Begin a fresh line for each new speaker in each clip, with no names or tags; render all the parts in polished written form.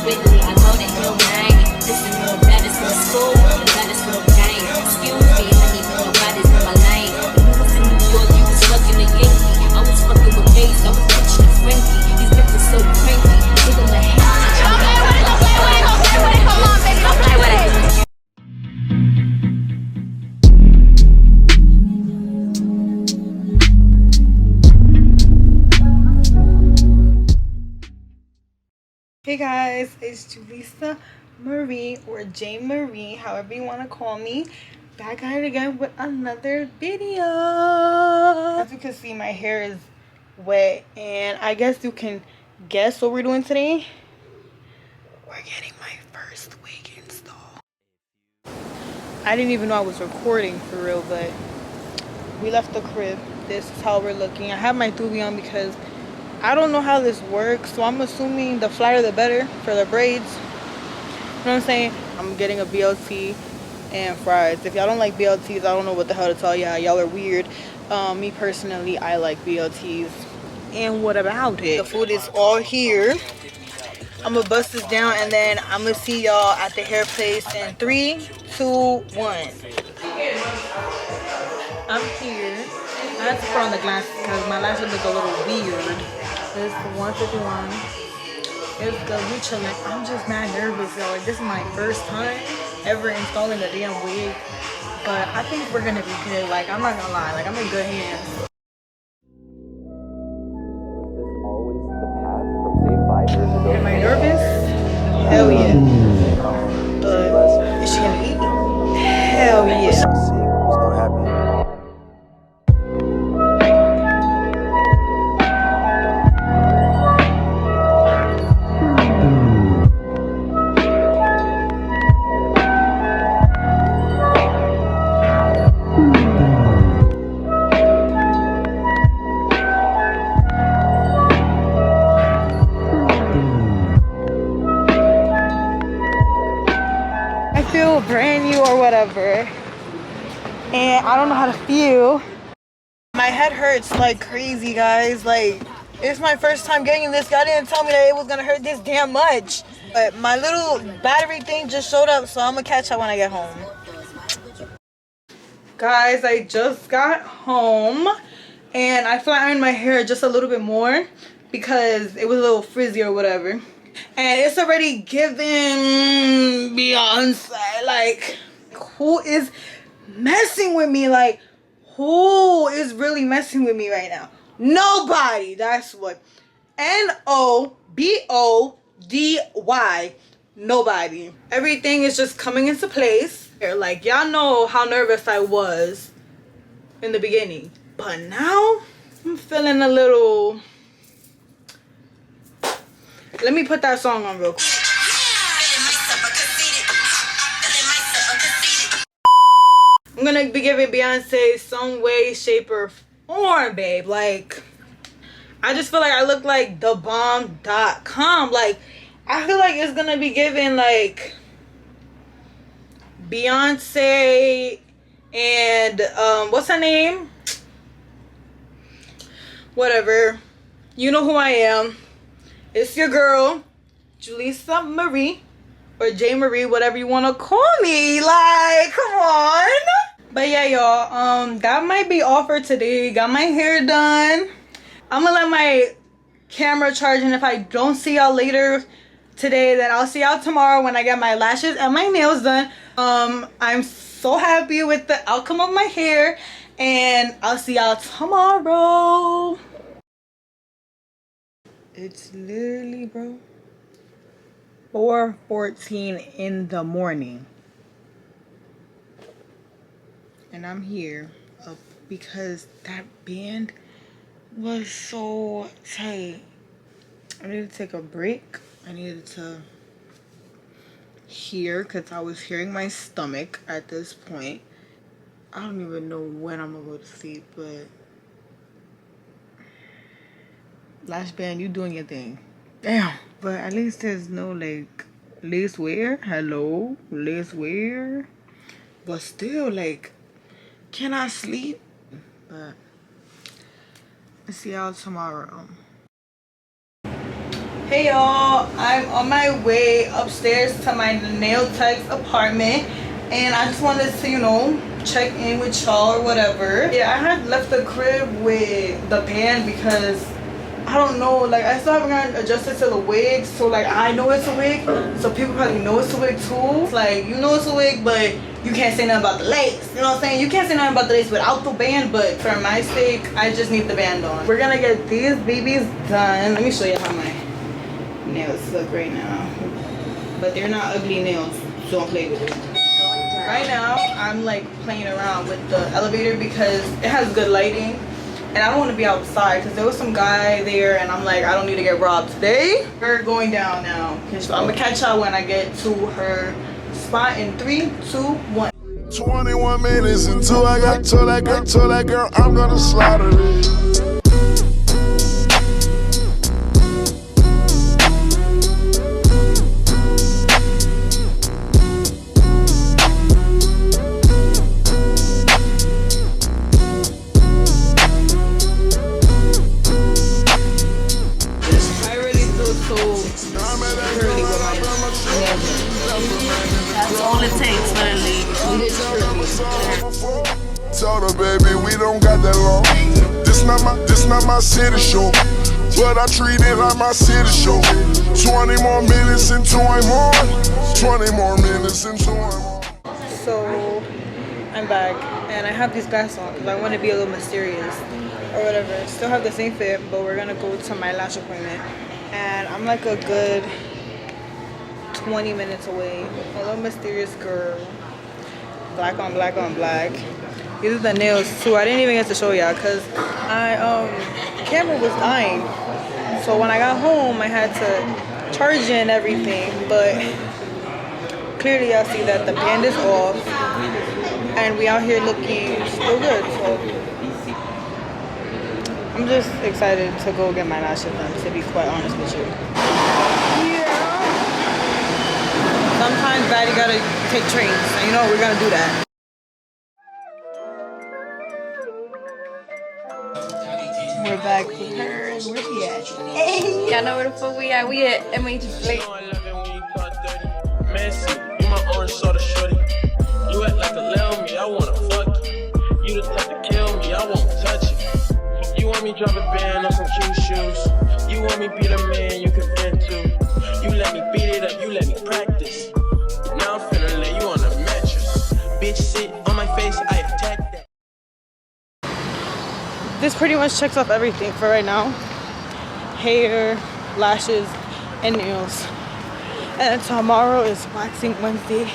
strictly. I know that you're gang. Listen, the baddest in school, the baddest in the gang. Excuse me, honey, but nobody's in my lane. When you was in New York, you was fucking a Yankee. I was fucking with Bass, I was pitching a Frankie. These bitches so cranky. Give them a hand. Don't play with it, don't play with it, don't play with it. Come on, baby, don't play with it.
Hey guys, it's Julissa Marie or J Marie, however you want to call me. Back at it again with another video. As you can see, my hair is wet, and I guess you can guess what we're doing today. We're getting my first wig install. I didn't even know I was recording for real, but we left the crib. This is how we're looking. I have my doobie on because I don't know how this works, so I'm assuming the flatter the better for the braids. You know what I'm saying? I'm getting a BLT and fries. If y'all don't like BLTs, I don't know what the hell to tell y'all. Y'all are weird. Me personally, I like BLTs. And what about it? The food is all here. I'm gonna bust this down and then I'm gonna see y'all at the hair place in 3, 2, 1. I'm here. I have to put on the glasses because my lashes look a little weird. It's the 151. It's the Lucha. I'm just mad nervous, y'all. Like, this is my first time ever installing a damn wig. But I think we're gonna be good. Like, I'm not gonna lie. Like, I'm in good hands.
Was this always the path from say 5 years ago?
Am I nervous? Hell yeah. But is she gonna eat? Hell yeah.
Let's see what's gonna happen.
Brand new or whatever, and I don't know how to feel. My head hurts like crazy, guys. Like, it's my first time getting this. God didn't tell me that it was gonna hurt this damn much, but my little battery thing just showed up, so I'm gonna catch up when I get home. Guys, I just got home and I flattened my hair just a little bit more because it was a little frizzy or whatever. And it's already giving Beyonce. Like, who is messing with me? Like, who is really messing with me right now? Nobody. That's what. Nobody. Nobody. Everything is just coming into place. Like, y'all know how nervous I was in the beginning. But now, I'm feeling a little... Let me put that song on real quick. I'm gonna be giving Beyonce some way, shape, or form, babe. Like, I just feel like I look like thebomb.com. Like, I feel like it's gonna be giving like Beyonce and what's her name? Whatever. You know who I am. It's your girl, Julissa Marie, or J Marie, whatever you want to call me. Like, come on. But yeah, y'all, that might be all for today. Got my hair done. I'm gonna let my camera charge, and if I don't see y'all later today, then I'll see y'all tomorrow when I get my lashes and my nails done. I'm so happy with the outcome of my hair, and I'll see y'all tomorrow. It's literally, bro, 4:14 in the morning. And I'm here up because that band was so tight. I needed to take a break. I needed to hear because I was hearing my stomach at this point. I don't even know when I'm gonna go to sleep, but Lash band, you doing your thing. Damn. But at least there's no like lace wear. Hello, lace wear. But still, like, can I sleep? But I'll see y'all tomorrow. Hey y'all, I'm on my way upstairs to my nail tech's apartment, and I just wanted to, you know, check in with y'all or whatever. Yeah, I had left the crib with the band because I don't know, like I still haven't gotten adjusted to the wig, so like I know it's a wig, so people probably know it's a wig too. It's like, you know it's a wig, but you can't say nothing about the lace, you know what I'm saying? You can't say nothing about the lace without the band, but for my sake, I just need the band on. We're gonna get these babies done. Let me show you how my nails look right now, but they're not ugly nails, so don't play with it. Right now I'm like playing around with the elevator because it has good lighting and I don't want to be outside because there was some guy there and I'm like, I don't need to get robbed today. We're going down now, so I'm gonna catch y'all when I get to her spot in 3, 2, 1.
21 minutes until I got told that girl I'm gonna slaughter it.
That's all it takes, literally.
Told her, baby, we don't got that long. This not my city show, but I treat it like my city show. 20 more minutes into I'm on. 20 more minutes into I'm on.
So I'm back and I have these glasses on because I want to be a little mysterious or whatever. Still have the same fit, but we're gonna go to my lash appointment and I'm like a good 20 minutes away. A little mysterious girl. Black on black on black. These are the nails too. I didn't even get to show y'all because camera was dying. So when I got home I had to charge it and everything, but clearly y'all see that the band is off and we out here looking still good. So I'm just excited to go get my lashes done, to be quite honest with you. Sometimes Daddy gotta take trains, and you know we're gonna do that. We're back with her. Where's she at? Hey.
Y'all know where the fuck we at? We at MH Lake.
Messy, you my orange soda shorty. You act like a little me, I wanna fuck you. You the type to kill me, I won't touch you. You want me drop a band on some cute shoes. You want me beat a man you can vent to. You let me beat it up, you let me practice. Now I'm finna lay you on the mattress. Bitch sit on my face, I attack that.
This pretty much checks off everything for right now. Hair, lashes, and nails. And tomorrow is waxing Wednesday,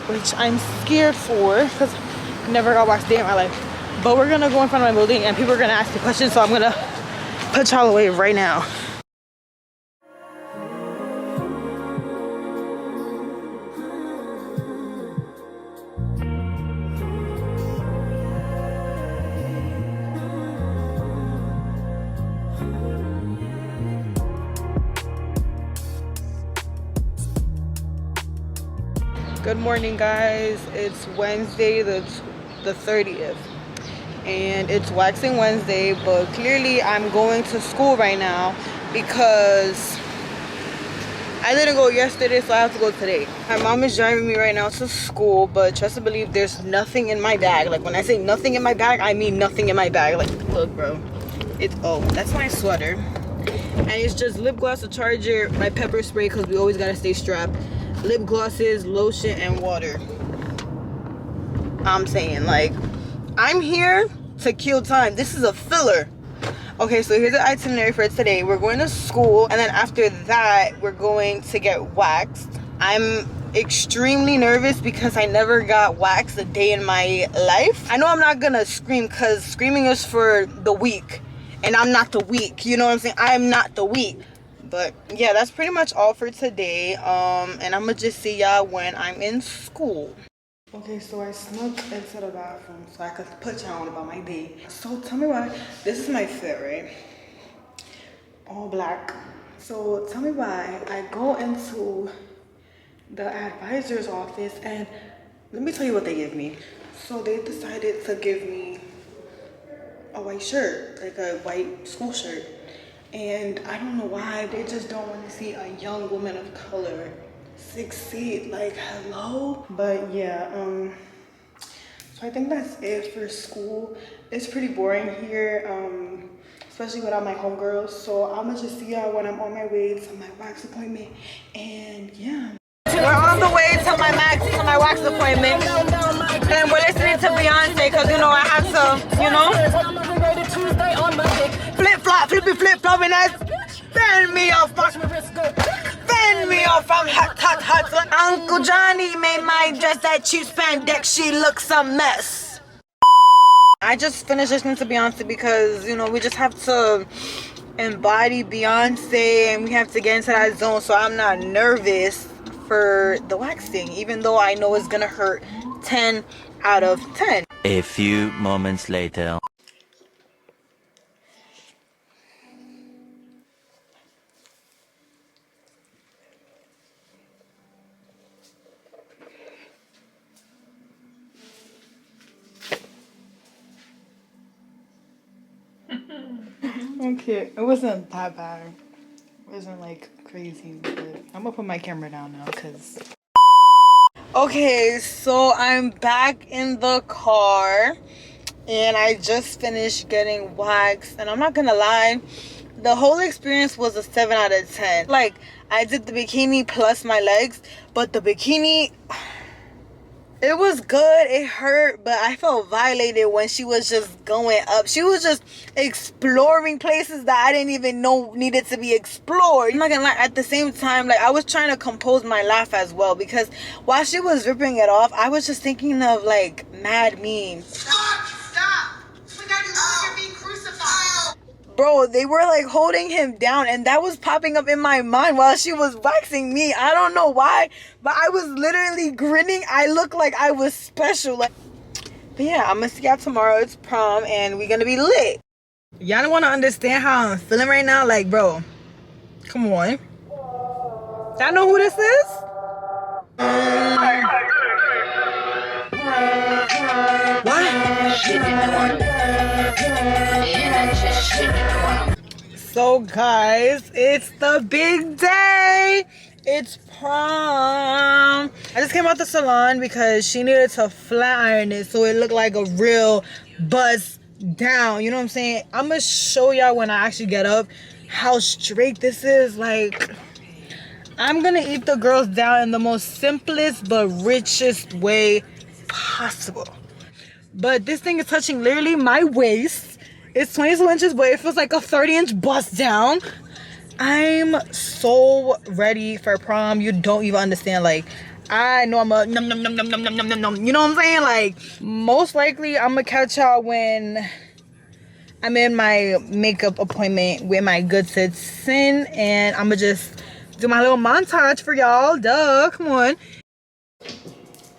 which I'm scared for because I never got waxed a day in my life. But we're gonna go in front of my building and people are gonna ask me questions, so I'm gonna put y'all away right now. Good morning, guys. It's Wednesday the 30th and it's waxing Wednesday, but clearly I'm going to school right now because I didn't go yesterday, so I have to go today. My mom is driving me right now to school, but trust and believe there's nothing in my bag. Like when I say nothing in my bag, I mean nothing in my bag. Like look, bro, it's that's my sweater and it's just lip gloss, a charger, my pepper spray because we always gotta stay strapped, lip glosses, lotion, and water. I'm saying, like, I'm here to kill time. This is a filler. Okay, so here's the itinerary for today. We're going to school, and then after that we're going to get waxed. I'm extremely nervous because I never got waxed a day in my life. I know I'm not gonna scream because screaming is for the weak, and I'm not the weak, you know what I'm saying? I am not the weak. But yeah, that's pretty much all for today. And I'm gonna just see y'all when I'm in school. Okay, so I snuck into the bathroom so I could put y'all on about my day. So tell me why this is my fit, right? All black. So tell me why I go into the advisor's office and let me tell you what they give me. So they decided to give me a white shirt, like a white school shirt. And I don't know why they just don't want to see a young woman of color succeed. Like, hello. But yeah, so I think that's it for school. It's pretty boring here, especially without my homegirls. So I'm gonna just see y'all when I'm on my way to my wax appointment. And yeah, we're on the way to my wax appointment, and we're listening to Beyonce because, you know, I have to, you know, flippy flip flopping ass. Bend me off, bend me off. I'm hot. Uncle Johnny made my dress that cheap spandex. She looks a mess. I just finished listening to Beyonce because, you know, we just have to embody Beyonce and we have to get into that zone. So I'm not nervous for the waxing, even though I know it's gonna hurt 10 out of 10.
A few moments later.
Okay, it wasn't that bad. It wasn't like crazy, but I'm gonna put my camera down now because. Okay, so I'm back in the car and I just finished getting waxed, and I'm not gonna lie, the whole experience was a 7 out of 10. Like, I did the bikini plus my legs, but the bikini, it was good. It hurt, but I felt violated when she was just going up. She was just exploring places that I didn't even know needed to be explored. I'm not gonna lie, at the same time, like, I was trying to compose my laugh as well, because while she was ripping it off, I was just thinking of, like, mad memes. Stop! You're being crucified. Bro, they were like holding him down, and that was popping up in my mind while she was waxing me. I don't know why, but I was literally grinning. I looked like I was special. Like, but yeah, I'm gonna see y'all tomorrow. It's prom and we're gonna be lit. Y'all don't want to understand how I'm feeling right now. Like, bro, come on. Y'all know who this is? So guys, it's the big day. It's prom. I just came out the salon because she needed to flat iron it so it looked like a real buzz down. You know what I'm saying? I'm gonna show y'all when I actually get up how straight this is. Like, I'm gonna eat the girls down in the most simplest but richest way possible. But this thing is touching literally my waist. It's 22 inches, but it feels like a 30-inch bust down. I'm so ready for prom. You don't even understand. Like, I know I'm a num num num num num num num num. You know what I'm saying? Like, most likely I'm gonna catch y'all when I'm in my makeup appointment with my good citizen, and I'm gonna just do my little montage for y'all. Duh, come on.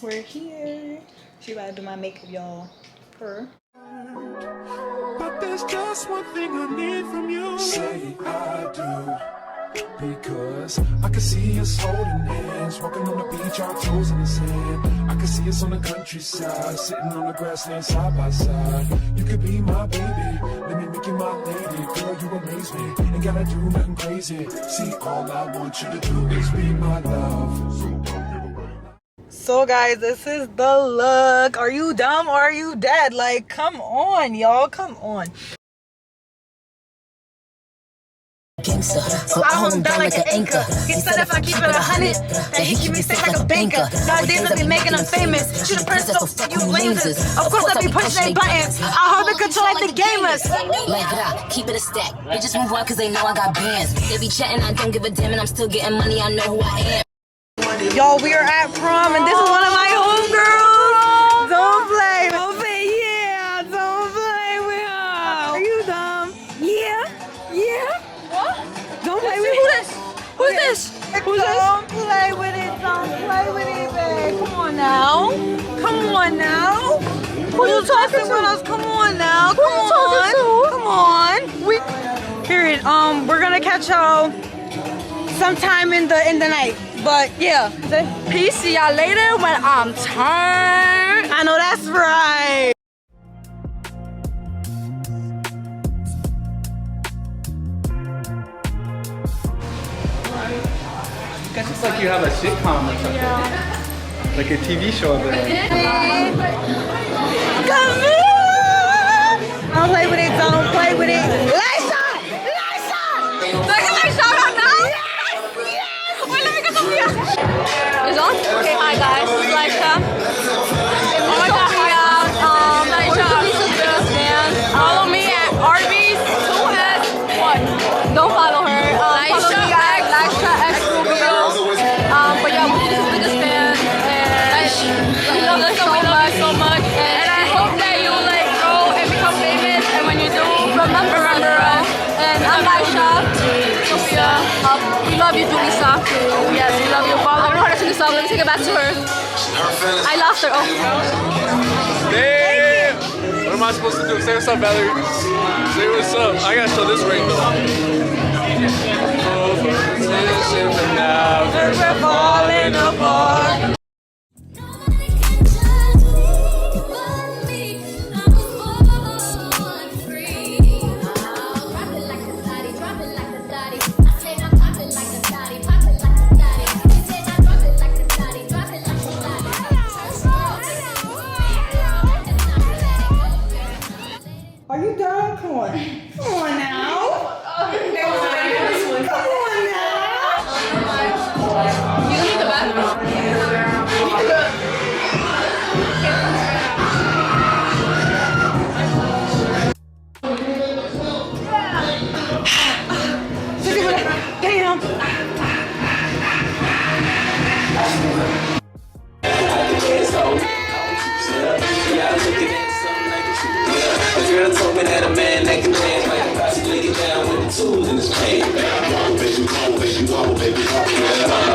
We're here. She about to do my makeup, y'all. Her.
But there's just one thing I need from you. Say I do, because I can see us holding hands, walking on the beach, our toes in the sand. I can see us on the countryside, sitting on the grassland side by side. You could be my baby, let me make you my lady. Girl, you amaze me, ain't gotta do nothing crazy. See, all I want you to do is be my love.
So guys, this is the look. Are you dumb or are you dead? Like, come on, y'all, come on.
Gangster, so I hold him down like an anchor. He said if I keep it 100, then he keep me safe like a banker. Nowadays I be making them famous. Shoot a prince, so fuck you lasers. Of course I be pushing their buttons. I hold the control like the gamers. Like, keep it a stack. They just move on cause they know I got bands. They be chatting, I don't give a damn, and I'm still getting money, I know who I am.
Y'all, we are at prom, and this is one of my homegirls. Don't play. Don't play. Yeah, don't play with her. Are you dumb? Yeah. Yeah. What? Don't play with it. Who's this? Who's this? Don't play with it. Don't play with it, babe. Come on now. Come on now. Who you talking with us? Come on now. Come on. Come on. We. Period. We're gonna catch y'all sometime in the night. But yeah, peace. See y'all later when I'm turned. I know that's right.
It's like you have a sitcom or something. Yeah. Like a TV show over there.
Come here! Don't play with it, don't play with it. Lash shot! Lash shot! Look at my shot right now! Yes! Yes! Wait, let me get some here.
It's on? Okay, hi guys, this is Laisha. Oh my god, hi. Follow me at Arby's 2S1. Don't follow her. Laisha at Laisha X Rubio. But yeah, we're just the biggest fans. And we love this so much. And I hope that you like grow and become famous. And when you do, remember us. And I'm Laisha. Sophia. We love you, Julissa. Yes, we love you. I don't know how to sing the song. Let me take it back to her. I lost her. Oh.
Damn! What am I supposed to do? Say what's up, Valerie. Say what's up. I gotta show this ring though.
We're falling apart. Are you done? Come on. Come on now. Come on now.
You need the bathroom.
Damn.
Girl told me that a man that can dance like a possibly get down with the tools in his pain. Baby, baby, baby, baby, baby, baby, baby,